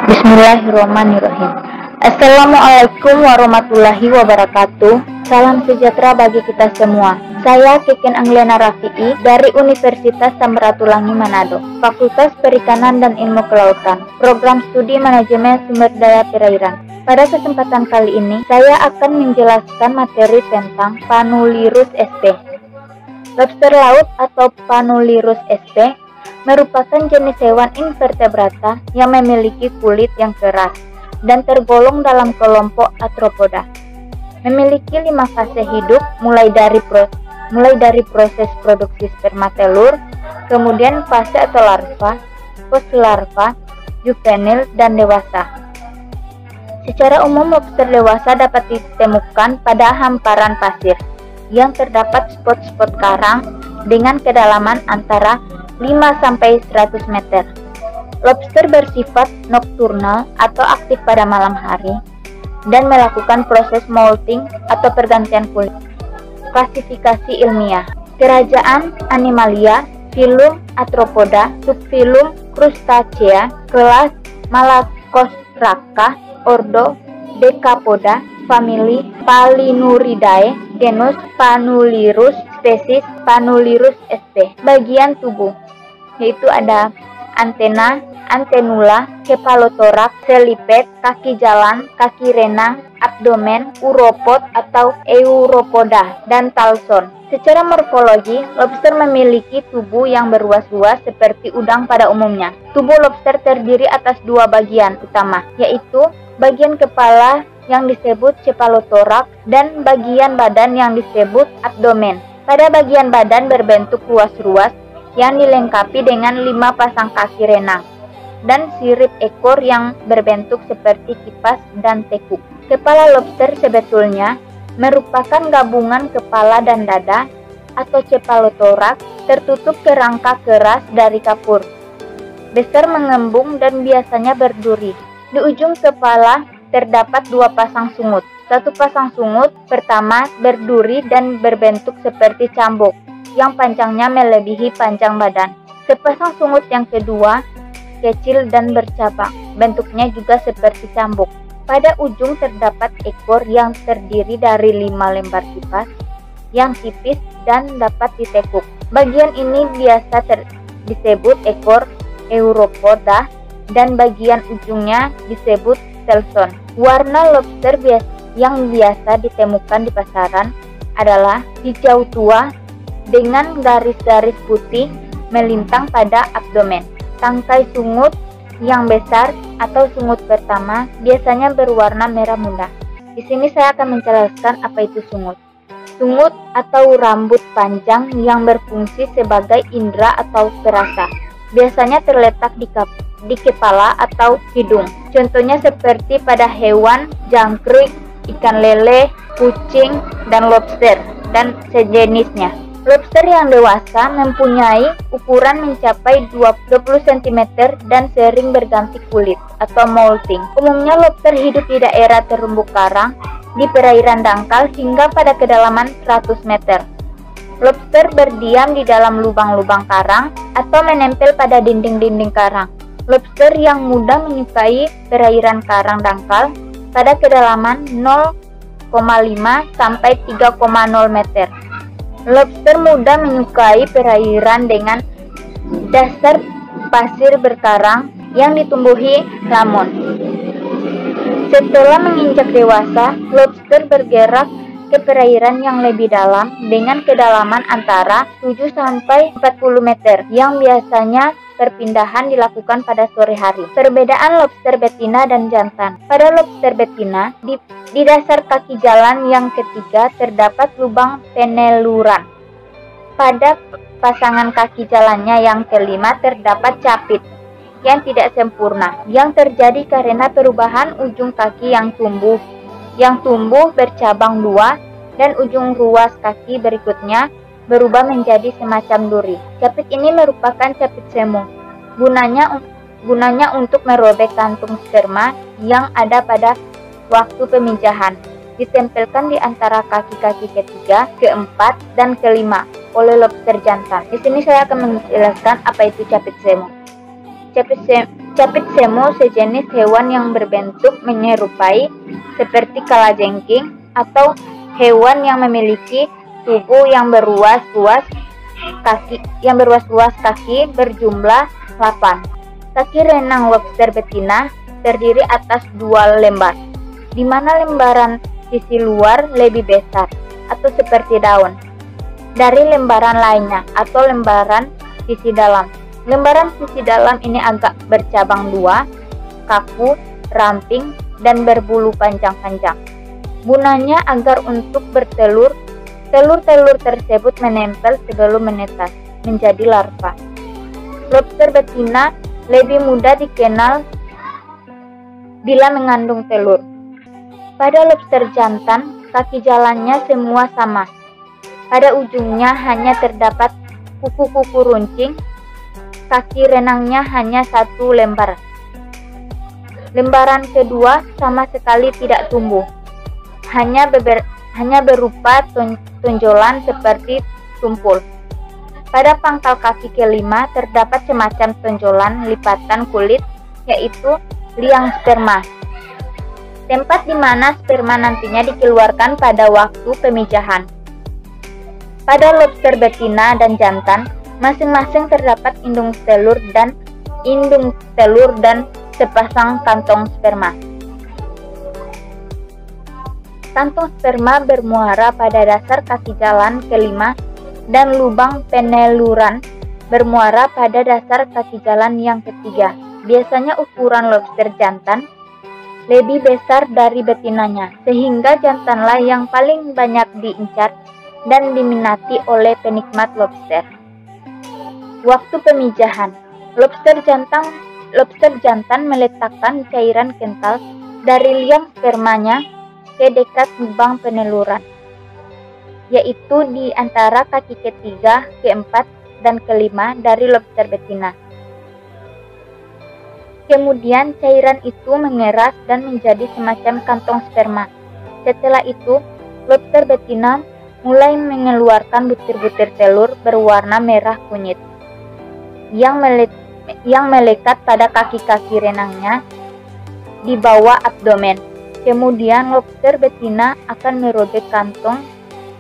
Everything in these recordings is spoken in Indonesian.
Bismillahirrahmanirrahim. Assalamualaikum warahmatullahi wabarakatuh. Salam sejahtera bagi kita semua. Saya Keken Anglena Rafi'i dari Universitas Samratulangi Manado, Fakultas Perikanan dan Ilmu Kelautan, Program Studi Manajemen Sumber Daya Perairan. Pada kesempatan kali ini, saya akan menjelaskan materi tentang Panulirus sp. Lobster laut atau Panulirus sp merupakan jenis hewan invertebrata yang memiliki kulit yang keras dan tergolong dalam kelompok arthropoda. Memiliki 5 fase hidup mulai dari proses produksi sperma telur, kemudian fase atau larva, postlarva, juvenil, dan dewasa. Secara umum lobster dewasa dapat ditemukan pada hamparan pasir yang terdapat spot-spot karang dengan kedalaman antara 5-100 meter. Lobster bersifat nokturnal atau aktif pada malam hari dan melakukan proses molting atau pergantian kulit. Klasifikasi ilmiah: Kerajaan Animalia, Filum Arthropoda, Subfilum Crustacea, kelas Malacostraca, ordo Decapoda, famili Palinuridae, genus Panulirus, spesies Panulirus sp. Bagian tubuh yaitu ada antena, antenula, kepalotoraks, seliped, kaki jalan, kaki renang, abdomen, uropod atau europoda, dan talson. Secara morfologi, lobster memiliki tubuh yang berruas-ruas seperti udang pada umumnya. Tubuh lobster terdiri atas 2 bagian utama, yaitu bagian kepala yang disebut kepalotoraks dan bagian badan yang disebut abdomen. Pada bagian badan berbentuk ruas-ruas yang dilengkapi dengan 5 pasang kaki renang dan sirip ekor yang berbentuk seperti kipas dan tekuk. Kepala lobster sebetulnya merupakan gabungan kepala dan dada atau kepalotoraks tertutup kerangka keras dari kapur. Besar mengembung dan biasanya berduri. Di ujung kepala terdapat 2 pasang sungut. Satu pasang sungut pertama berduri dan berbentuk seperti cambuk yang panjangnya melebihi panjang badan. Sepasang sungut yang kedua kecil dan bercabang, bentuknya juga seperti cambuk. Pada ujung terdapat ekor yang terdiri dari 5 lembar kipas yang tipis dan dapat ditekuk. Bagian ini biasa disebut ekor europoda dan bagian ujungnya disebut talson. Warna lobster yang biasa ditemukan di pasaran adalah hijau tua dengan garis-garis putih melintang pada abdomen. Tangkai sungut yang besar atau sungut pertama biasanya berwarna merah muda. Di sini saya akan menjelaskan apa itu sungut. Sungut atau rambut panjang yang berfungsi sebagai indera atau perasa. Biasanya terletak di kepala atau hidung. Contohnya seperti pada hewan jangkrik, ikan lele, kucing, dan lobster, dan sejenisnya. Lobster yang dewasa mempunyai ukuran mencapai 20 cm dan sering berganti kulit atau molting. Umumnya lobster hidup di daerah terumbu karang di perairan dangkal hingga pada kedalaman 100 meter. Lobster berdiam di dalam lubang-lubang karang atau menempel pada dinding-dinding karang. Lobster yang muda menyukai perairan karang dangkal pada kedalaman 0,5 sampai 3,0 meter. Lobster muda menyukai perairan dengan dasar pasir berkarang yang ditumbuhi lamun. Setelah menginjak dewasa, lobster bergerak ke perairan yang lebih dalam dengan kedalaman antara 7 sampai 40 meter yang biasanya perpindahan dilakukan pada sore hari. Perbedaan lobster betina dan jantan. Pada lobster betina, di dasar kaki jalan yang ketiga terdapat lubang peneluran. Pada pasangan kaki jalannya yang kelima terdapat capit yang tidak sempurna, yang terjadi karena perubahan ujung kaki yang tumbuh bercabang 2 dan ujung ruas kaki berikutnya berubah menjadi semacam duri. Capit ini merupakan capit semu. Gunanya untuk merobek kantung sperma yang ada pada waktu pemijahan. Ditempelkan di antara kaki-kaki ketiga, keempat, dan kelima oleh lobster jantan. Di sini saya akan menjelaskan apa itu capit semu. Capit semo sejenis hewan yang berbentuk menyerupai seperti kalajengking atau hewan yang memiliki tubuh yang berluas-luas kaki berjumlah 8. Kaki renang lobster betina terdiri atas 2 lembar, di mana lembaran sisi luar lebih besar atau seperti daun dari lembaran lainnya atau lembaran sisi dalam. Lembaran sisi dalam ini agak bercabang 2, kaku, ramping, dan berbulu panjang-panjang. Gunanya agar untuk bertelur, telur-telur tersebut menempel sebelum menetas menjadi larva. Lobster betina lebih mudah dikenal bila mengandung telur. Pada lobster jantan, kaki jalannya semua sama. Pada ujungnya hanya terdapat kuku-kuku runcing. Kaki renangnya hanya 1 lembar. Lembaran kedua sama sekali tidak tumbuh, hanya berupa tonjolan seperti tumpul. Pada pangkal kaki kelima terdapat semacam tonjolan lipatan kulit, yaitu liang sperma, tempat di mana sperma nantinya dikeluarkan pada waktu pemijahan. Pada lobster betina dan jantan, masing-masing terdapat indung telur dan sepasang kantong sperma. Kantong sperma bermuara pada dasar kaki jalan kelima dan lubang peneluran bermuara pada dasar kaki jalan yang ketiga. Biasanya ukuran lobster jantan lebih besar dari betinanya, sehingga jantanlah yang paling banyak diincar dan diminati oleh penikmat lobster. Waktu pemijahan, lobster jantan meletakkan cairan kental dari liang spermanya ke dekat lubang peneluran, yaitu di antara kaki ketiga, keempat, dan kelima dari lobster betina. Kemudian cairan itu mengeras dan menjadi semacam kantong sperma. Setelah itu, lobster betina mulai mengeluarkan butir-butir telur berwarna merah kunyit yang melekat pada kaki-kaki renangnya di bawah abdomen. Kemudian lobster betina akan merobek kantong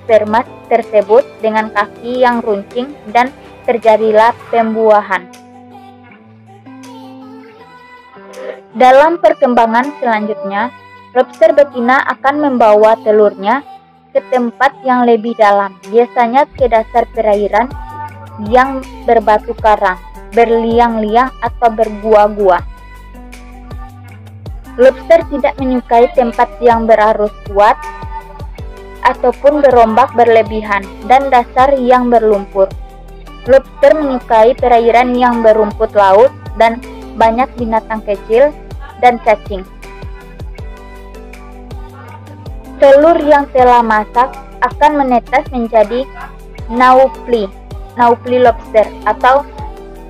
sperma tersebut dengan kaki yang runcing dan terjadilah pembuahan. Dalam perkembangan selanjutnya, lobster betina akan membawa telurnya ke tempat yang lebih dalam, biasanya ke dasar perairan yang berbatu karang, berliang-liang, atau bergua-gua. Lobster tidak menyukai tempat yang berarus kuat ataupun berombak berlebihan dan dasar yang berlumpur. Lobster menyukai perairan yang berumput laut dan banyak binatang kecil dan cacing. Telur yang telah masak akan menetas menjadi naupli lobster atau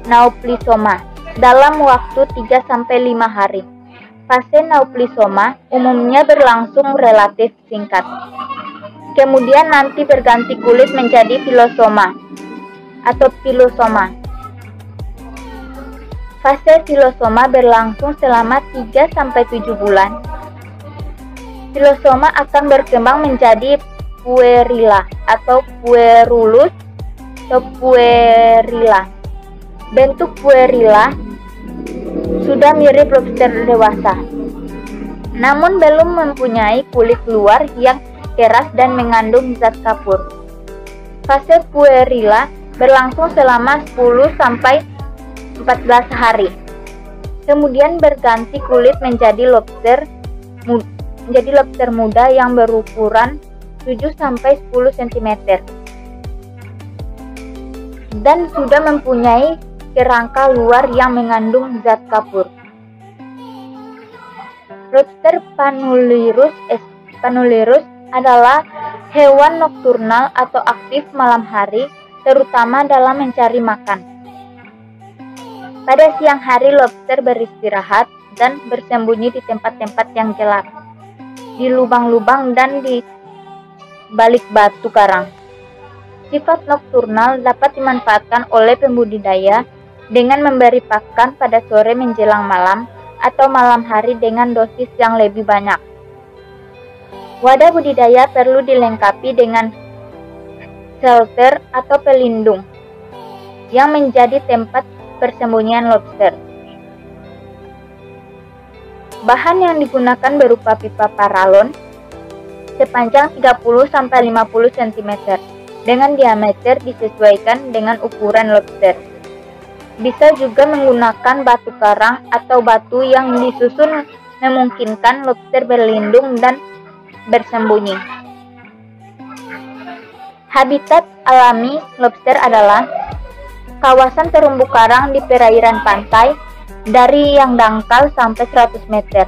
nauplisoma dalam waktu 3-5 hari. Fase nauplisoma umumnya berlangsung relatif singkat. Kemudian nanti berganti kulit menjadi filosoma atau pilosoma. Fase filosoma berlangsung selama 3-7 bulan. Filosoma akan berkembang menjadi puerila atau puerulus atau puerila. Bentuk puerila sudah mirip lobster dewasa, namun belum mempunyai kulit luar yang keras dan mengandung zat kapur. Fase puerila berlangsung selama 10-14 hari. Kemudian berganti kulit menjadi lobster muda yang berukuran 7-10 cm dan sudah mempunyai kerangka luar yang mengandung zat kapur. Lobster panulirus adalah hewan nokturnal atau aktif malam hari, terutama dalam mencari makan. Pada siang hari lobster beristirahat dan bersembunyi di tempat-tempat yang gelap, di lubang-lubang dan di balik batu karang. Sifat nokturnal dapat dimanfaatkan oleh pembudidaya dengan memberi pakan pada sore menjelang malam atau malam hari dengan dosis yang lebih banyak. Wadah budidaya perlu dilengkapi dengan shelter atau pelindung yang menjadi tempat persembunyian lobster. Bahan yang digunakan berupa pipa paralon sepanjang 30-50 cm dengan diameter disesuaikan dengan ukuran lobster. Bisa juga menggunakan batu karang atau batu yang disusun memungkinkan lobster berlindung dan bersembunyi. Habitat alami lobster adalah kawasan terumbu karang di perairan pantai dari yang dangkal sampai 100 meter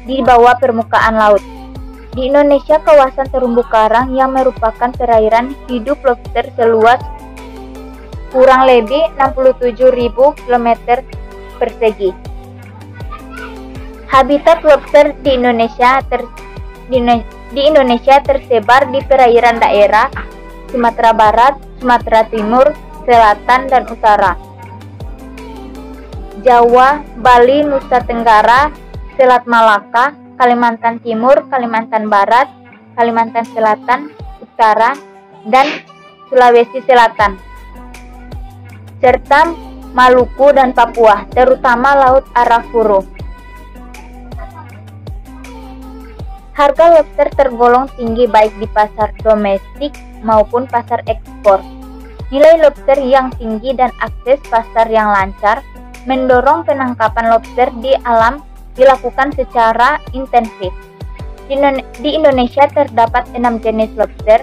di bawah permukaan laut. Di Indonesia, kawasan terumbu karang yang merupakan perairan hidup lobster seluas kurang lebih 67.000 km persegi. Habitat lobster di Indonesia tersebar di perairan daerah Sumatera Barat, Sumatera Timur, Selatan, dan Utara, Jawa, Bali, Nusa Tenggara, Selat Malaka, Kalimantan Timur, Kalimantan Barat, Kalimantan Selatan, Utara, dan Sulawesi Selatan, serta Maluku dan Papua, terutama Laut Arafuru. Harga lobster tergolong tinggi baik di pasar domestik maupun pasar ekspor. Nilai lobster yang tinggi dan akses pasar yang lancar mendorong penangkapan lobster di alam dilakukan secara intensif. Di Indonesia terdapat 6 jenis lobster,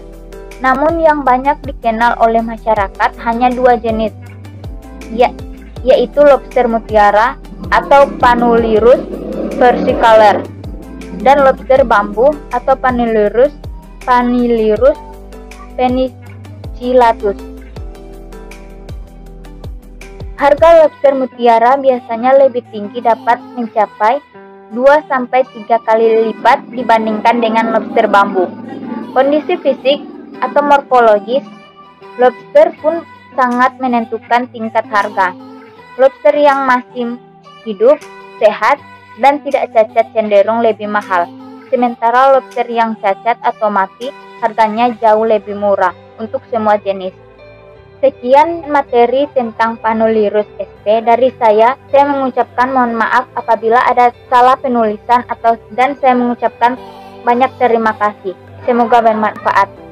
namun yang banyak dikenal oleh masyarakat hanya 2 jenis, yaitu lobster mutiara atau Panulirus versicolor dan lobster bambu atau Panulirus penicillatus. Harga lobster mutiara biasanya lebih tinggi, dapat mencapai 2-3 kali lipat dibandingkan dengan lobster bambu. Kondisi fisik atau morfologis lobster pun sangat menentukan tingkat harga. Lobster yang masih hidup, sehat, dan tidak cacat cenderung lebih mahal. Sementara lobster yang cacat atau mati harganya jauh lebih murah untuk semua jenis. Sekian materi tentang Panulirus sp dari saya. Saya mengucapkan mohon maaf apabila ada salah penulisan dan saya mengucapkan banyak terima kasih. Semoga bermanfaat.